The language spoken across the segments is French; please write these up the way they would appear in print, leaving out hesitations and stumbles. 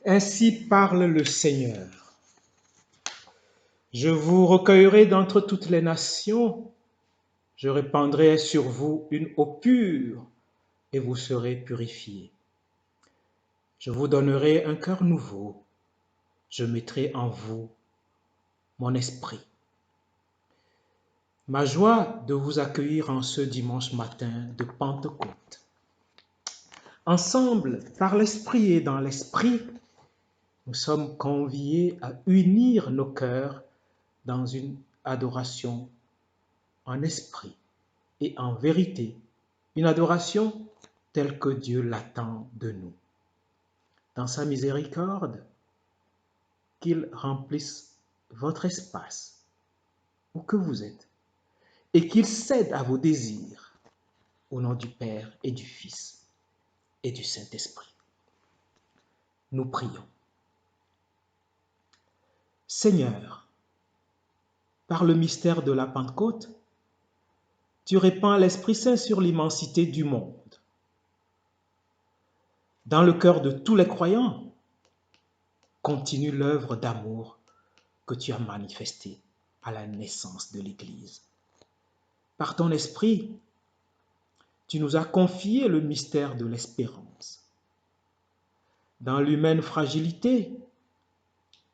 Ainsi parle le Seigneur. Je vous recueillerai d'entre toutes les nations, je répandrai sur vous une eau pure et vous serez purifiés. Je vous donnerai un cœur nouveau, je mettrai en vous mon esprit. Ma joie de vous accueillir en ce dimanche matin de Pentecôte. Ensemble, par l'Esprit et dans l'Esprit, nous sommes conviés à unir nos cœurs dans une adoration en esprit et en vérité, une adoration telle que Dieu l'attend de nous. Dans sa miséricorde, qu'il remplisse votre espace, où que vous êtes, et qu'il cède à vos désirs, au nom du Père et du Fils et du Saint-Esprit. Nous prions. Seigneur, par le mystère de la Pentecôte, tu répands l'Esprit Saint sur l'immensité du monde. Dans le cœur de tous les croyants, continue l'œuvre d'amour que tu as manifestée à la naissance de l'Église. Par ton Esprit, tu nous as confié le mystère de l'espérance. Dans l'humaine fragilité,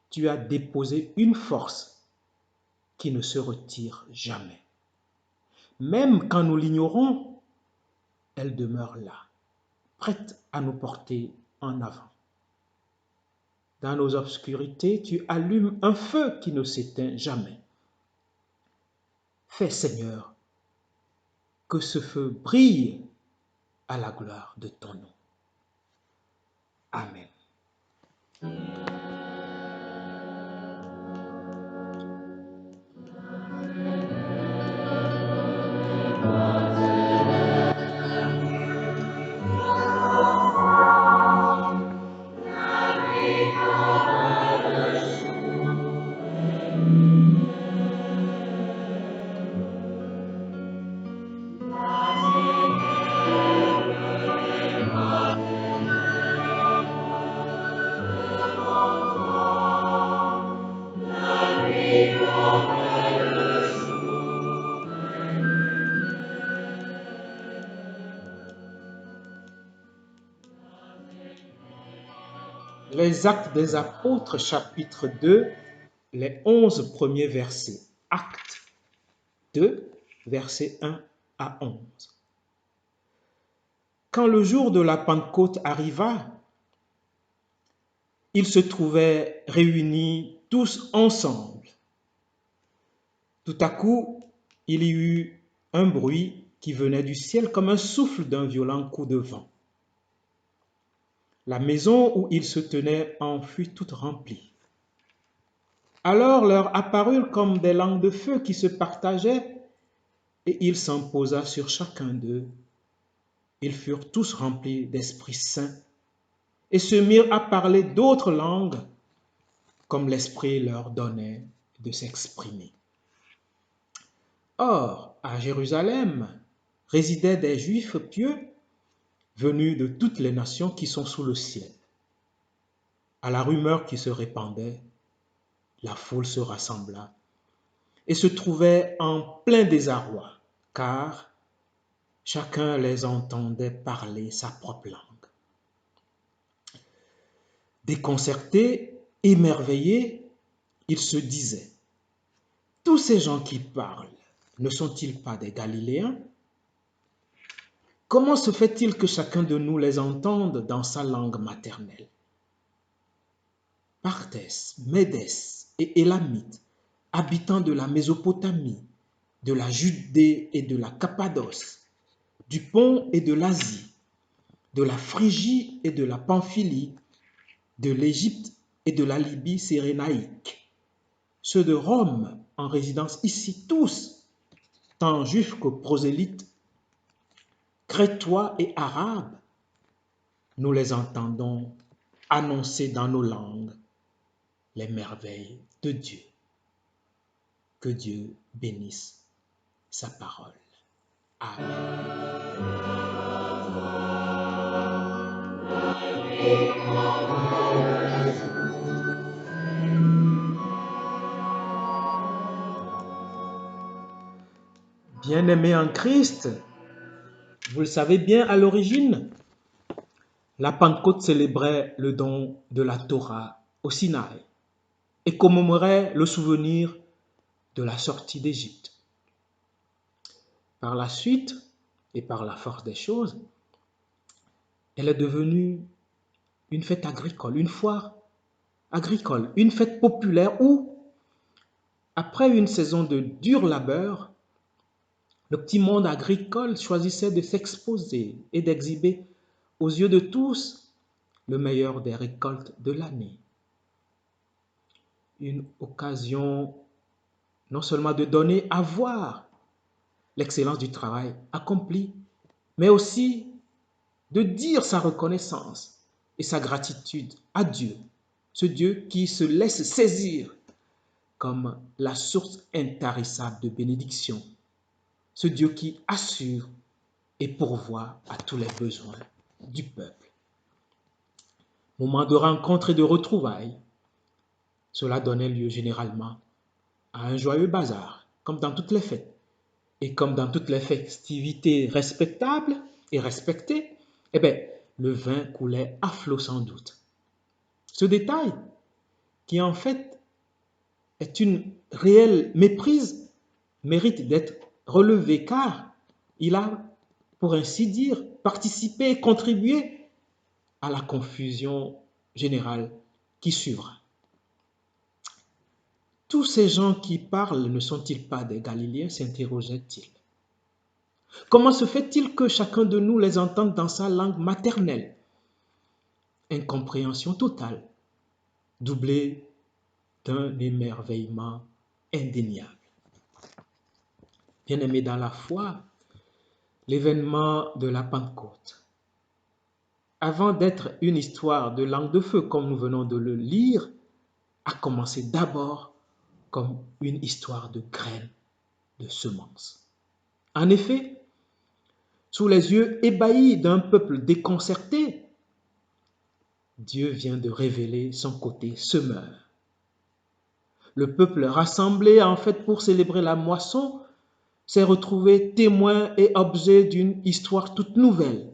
tu as déposé une force qui ne se retire jamais. Même quand nous l'ignorons, elle demeure là, prête à nous porter en avant. Dans nos obscurités, tu allumes un feu qui ne s'éteint jamais. Fais, Seigneur, que ce feu brille à la gloire de ton nom. Amen. Les Actes des Apôtres, chapitre 2, les 11 premiers versets. Actes 2, versets 1 à 11. Quand le jour de la Pentecôte arriva, ils se trouvaient réunis tous ensemble. Tout à coup, il y eut un bruit qui venait du ciel comme un souffle d'un violent coup de vent. La maison où ils se tenaient en fut toute remplie. Alors leur apparurent comme des langues de feu qui se partageaient, et il s'en posa sur chacun d'eux. Ils furent tous remplis d'Esprit Saint et se mirent à parler d'autres langues, comme l'Esprit leur donnait de s'exprimer. Or, à Jérusalem résidaient des Juifs pieux venus de toutes les nations qui sont sous le ciel. À la rumeur qui se répandait, la foule se rassembla et se trouvait en plein désarroi, car chacun les entendait parler sa propre langue. Déconcertés, émerveillés, ils se disaient: tous ces gens qui parlent, ne sont-ils pas des Galiléens? Comment se fait-il que chacun de nous les entende dans sa langue maternelle? Parthes, Médès et Élamites, habitants de la Mésopotamie, de la Judée et de la Cappadoce, du Pont et de l'Asie, de la Phrygie et de la Pamphylie, de l'Égypte et de la Libye cyrénaïque, ceux de Rome en résidence ici tous, tant juifs que prosélytes, crétois et arabes, nous les entendons annoncer dans nos langues les merveilles de Dieu. Que Dieu bénisse sa parole. Amen. Bien-aimés en Christ, vous le savez bien, à l'origine, la Pentecôte célébrait le don de la Torah au Sinaï et commémorait le souvenir de la sortie d'Égypte. Par la suite, et par la force des choses, elle est devenue une fête agricole, une foire agricole, une fête populaire où, après une saison de dur labeur, le petit monde agricole choisissait de s'exposer et d'exhiber aux yeux de tous le meilleur des récoltes de l'année. Une occasion non seulement de donner à voir l'excellence du travail accompli, mais aussi de dire sa reconnaissance et sa gratitude à Dieu, ce Dieu qui se laisse saisir comme la source intarissable de bénédiction, ce Dieu qui assure et pourvoit à tous les besoins du peuple. Moment de rencontre et de retrouvailles, cela donnait lieu généralement à un joyeux bazar, comme dans toutes les fêtes. Et comme dans toutes les festivités respectables et respectées, eh bien, le vin coulait à flot sans doute. Ce détail, qui en fait est une réelle méprise, mérite d'être relevé car il a, pour ainsi dire, participé et contribué à la confusion générale qui suivra. Tous ces gens qui parlent ne sont-ils pas des Galiléens, s'interrogeait-il. Comment se fait-il que chacun de nous les entende dans sa langue maternelle? Incompréhension totale, doublée d'un émerveillement indéniable. Bien-aimés dans la foi, l'événement de la Pentecôte, avant d'être une histoire de langue de feu comme nous venons de le lire, a commencé d'abord comme une histoire de graines, de semences. En effet, sous les yeux ébahis d'un peuple déconcerté, Dieu vient de révéler son côté semeur. Le peuple rassemblé en fait pour célébrer la moisson s'est retrouvé témoin et objet d'une histoire toute nouvelle.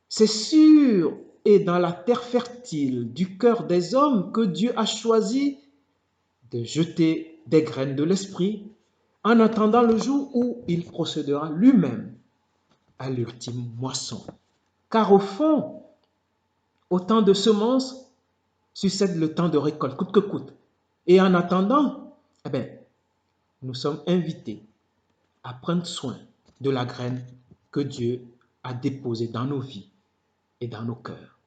C'est sûr et dans la terre fertile du cœur des hommes que Dieu a choisi de jeter des graines de l'esprit en attendant le jour où il procédera lui-même à l'ultime moisson. Car au fond, au temps de semences succède le temps de récolte, coûte que coûte. Et en attendant, eh bien, nous sommes invités à prendre soin de la graine que Dieu a déposée dans nos vies et dans nos cœurs.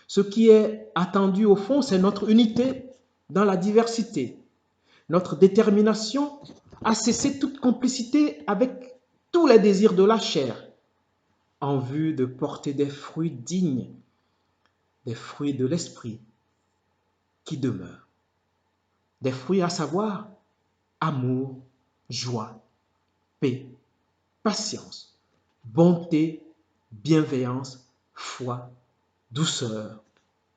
Ce qui est attendu au fond, c'est notre unité dans la diversité, notre détermination à cesser toute complicité avec tous les désirs de la chair, en vue de porter des fruits dignes, des fruits de l'esprit qui demeurent. Des fruits à savoir amour, joie, paix, patience, bonté, bienveillance, foi, douceur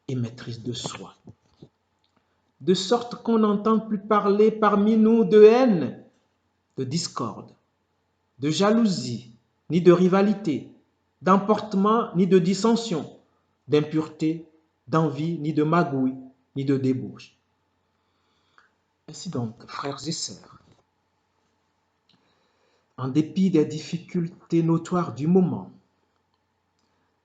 et maîtrise de soi. De sorte qu'on n'entend plus parler parmi nous de haine, de discorde, de jalousie, ni de rivalité, d'emportement, ni de dissension, d'impureté, d'envie, ni de magouille, ni de débauche. Ainsi donc, frères et sœurs, en dépit des difficultés notoires du moment,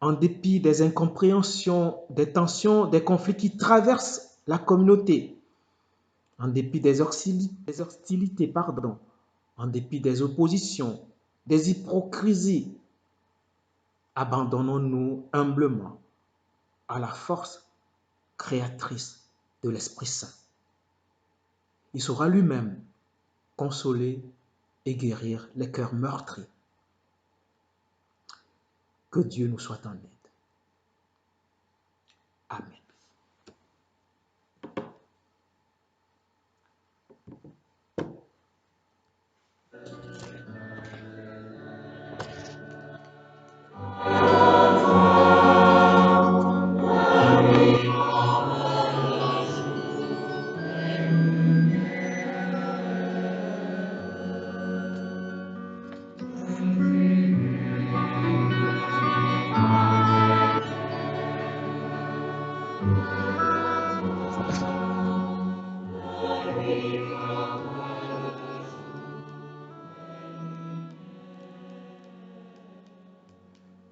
en dépit des incompréhensions, des tensions, des conflits qui traversent la communauté, en dépit des hostilités, en dépit des oppositions, des hypocrisies, abandonnons-nous humblement à la force créatrice de l'Esprit Saint. Il saura lui-même consoler et guérir les cœurs meurtris. Que Dieu nous soit en aide. Amen.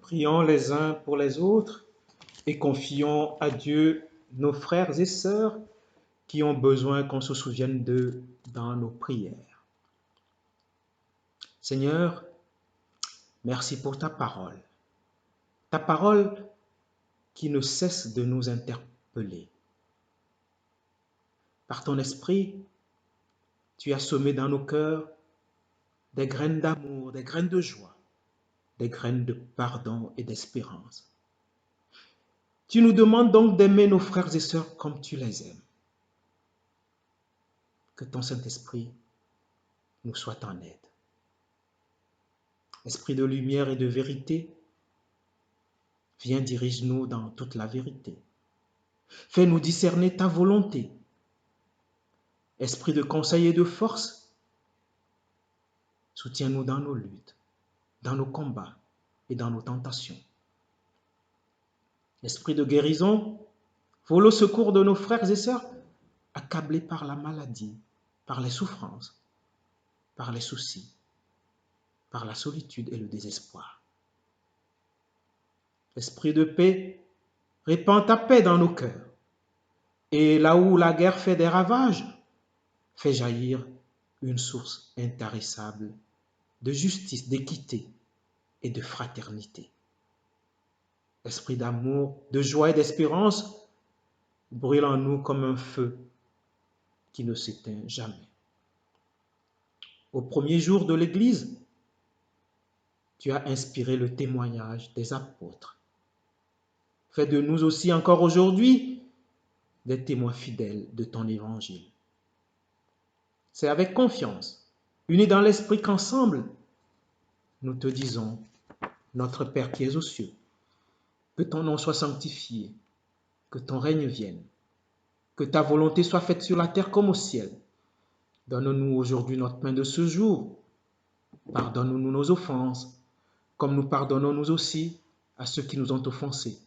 Prions les uns pour les autres et confions à Dieu nos frères et sœurs qui ont besoin qu'on se souvienne d'eux dans nos prières. Seigneur, merci pour ta parole qui ne cesse de nous interpeller. Par ton esprit, tu as semé dans nos cœurs des graines d'amour, des graines de joie, des graines de pardon et d'espérance. Tu nous demandes donc d'aimer nos frères et sœurs comme tu les aimes. Que ton Saint-Esprit nous soit en aide. Esprit de lumière et de vérité, viens dirige-nous dans toute la vérité. Fais-nous discerner ta volonté. Esprit de conseil et de force, soutiens-nous dans nos luttes, dans nos combats et dans nos tentations. Esprit de guérison, vole au secours de nos frères et sœurs accablés par la maladie, par les souffrances, par les soucis, par la solitude et le désespoir. Esprit de paix, répands ta paix dans nos cœurs. Et là où la guerre fait des ravages, fais jaillir une source intarissable de justice, d'équité et de fraternité. Esprit d'amour, de joie et d'espérance, brûle en nous comme un feu qui ne s'éteint jamais. Au premier jour de l'Église, tu as inspiré le témoignage des apôtres. Fais de nous aussi encore aujourd'hui des témoins fidèles de ton évangile. C'est avec confiance, unis dans l'esprit qu'ensemble, nous te disons, notre Père qui es aux cieux, que ton nom soit sanctifié, que ton règne vienne, que ta volonté soit faite sur la terre comme au ciel. Donne-nous aujourd'hui notre pain de ce jour. Pardonne-nous nos offenses, comme nous pardonnons nous aussi à ceux qui nous ont offensés.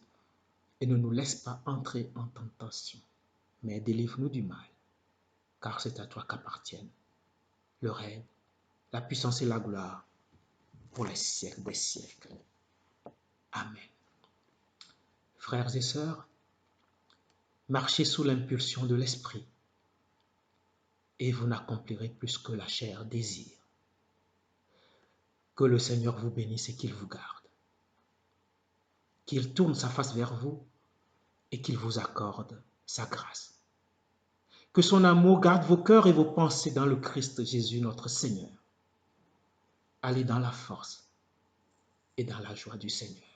Et ne nous laisse pas entrer en tentation, mais délivre-nous du mal, car c'est à toi qu'appartiennent le règne, la puissance et la gloire pour les siècles des siècles. Amen. Frères et sœurs, marchez sous l'impulsion de l'Esprit et vous n'accomplirez plus que la chair désire. Que le Seigneur vous bénisse et qu'il vous garde. Qu'il tourne sa face vers vous et qu'il vous accorde sa grâce. Que son amour garde vos cœurs et vos pensées dans le Christ Jésus notre Seigneur. Allez dans la force et dans la joie du Seigneur.